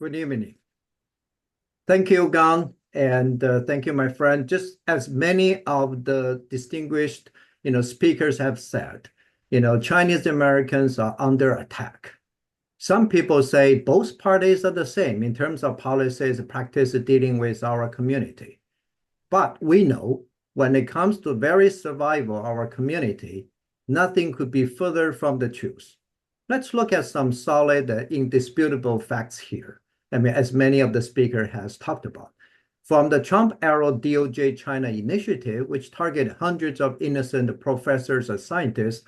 Good evening. Thank you, Gang, and thank you, my friend. Just as many of the distinguished, speakers have said, Chinese Americans are under attack. Some people say both parties are the same in terms of policies, practice dealing with our community. But we know when it comes to very survival of our community, nothing could be further from the truth. Let's look at some solid, indisputable facts here. I mean, as many of the speaker has talked about. From the Trump-era DOJ China initiative, which targeted hundreds of innocent professors and scientists,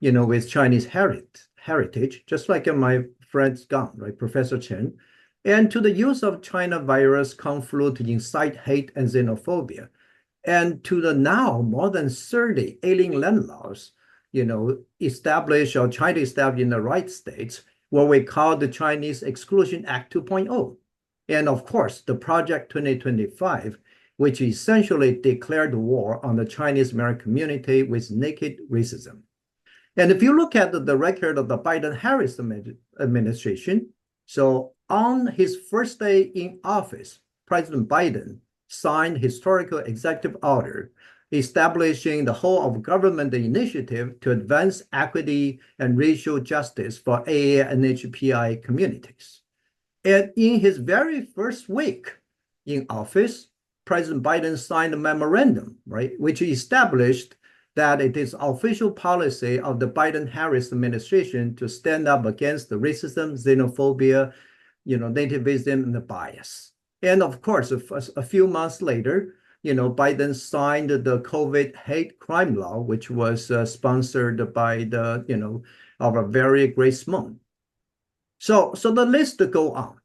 with Chinese heritage, just like my friend's gone, right, Professor Chen, and to the use of China virus Kung flu to incite hate and xenophobia, and to the now more than 30 alien land laws, established or China established in the right states, what we call the Chinese Exclusion Act 2.0. And of course, the Project 2025, which essentially declared war on the Chinese American community with naked racism. And if you look at the record of the Biden-Harris administration, so on his first day in office, President Biden signed historical executive order establishing the whole of government initiative to advance equity and racial justice for AA and HPI communities. And in his very first week in office, President Biden signed a memorandum, right, which established that it is official policy of the Biden-Harris administration to stand up against the racism, xenophobia, nativism, and the bias. And of course, a few months later, Biden signed the COVID hate crime law, which was sponsored by our very great Simone. So the list go on.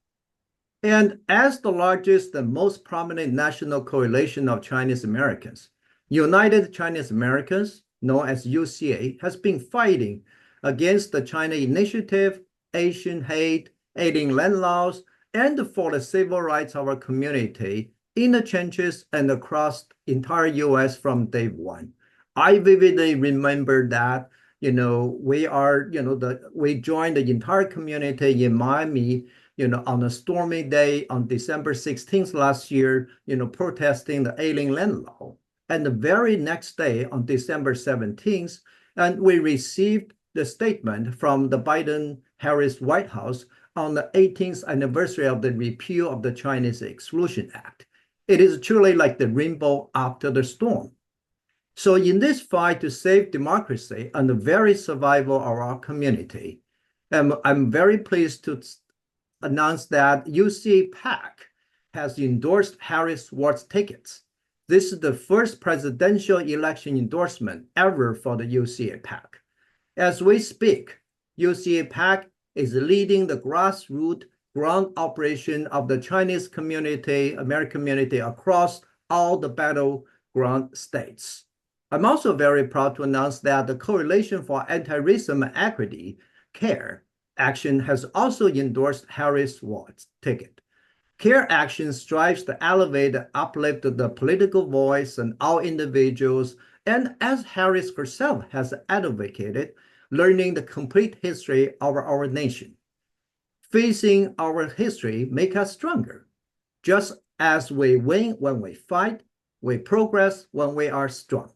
And as the largest and most prominent national coalition of Chinese Americans, United Chinese Americans, known as UCA, has been fighting against the China Initiative, Asian hate, alien land laws, and for the civil rights of our community in the trenches and across the entire U.S. from day one. I vividly remember that, we joined the entire community in Miami, on a stormy day on December 16th last year, protesting the alien land law. And the very next day on December 17th, and we received the statement from the Biden-Harris White House on the 18th anniversary of the repeal of the Chinese Exclusion Act. It is truly like the rainbow after the storm. So in this fight to save democracy and the very survival of our community, I'm very pleased to announce that UCA PAC has endorsed Harris Watts tickets. This is the first presidential election endorsement ever for the UCA PAC. As we speak, UCA PAC is leading the grassroots ground operation of the Chinese community, American community across all the battleground states. I'm also very proud to announce that the Coalition for Anti-Racism and Equity, CARE, Action has also endorsed Harris Watts ticket. CARE Action strives to elevate and uplift the political voice and all individuals, and as Harris herself has advocated, learning the complete history of our nation. Facing our history make us stronger. Just as we win when we fight, we progress when we are strong.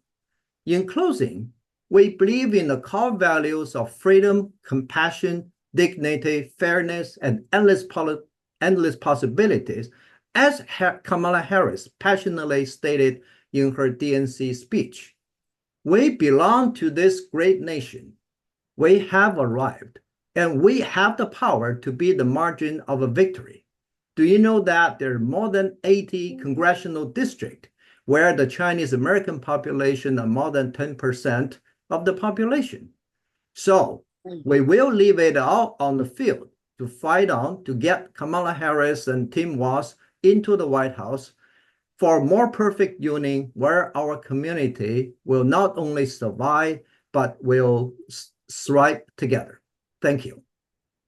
In closing, we believe in the core values of freedom, compassion, dignity, fairness, and endless possibilities, as Kamala Harris passionately stated in her DNC speech. We belong to this great nation. We have arrived, and we have the power to be the margin of a victory. Do you know that there are more than 80 congressional districts where the Chinese American population are more than 10% of the population? So we will leave it all on the field to fight on to get Kamala Harris and Tim Walz into the White House for a more perfect union where our community will not only survive, but will thrive together. Thank you.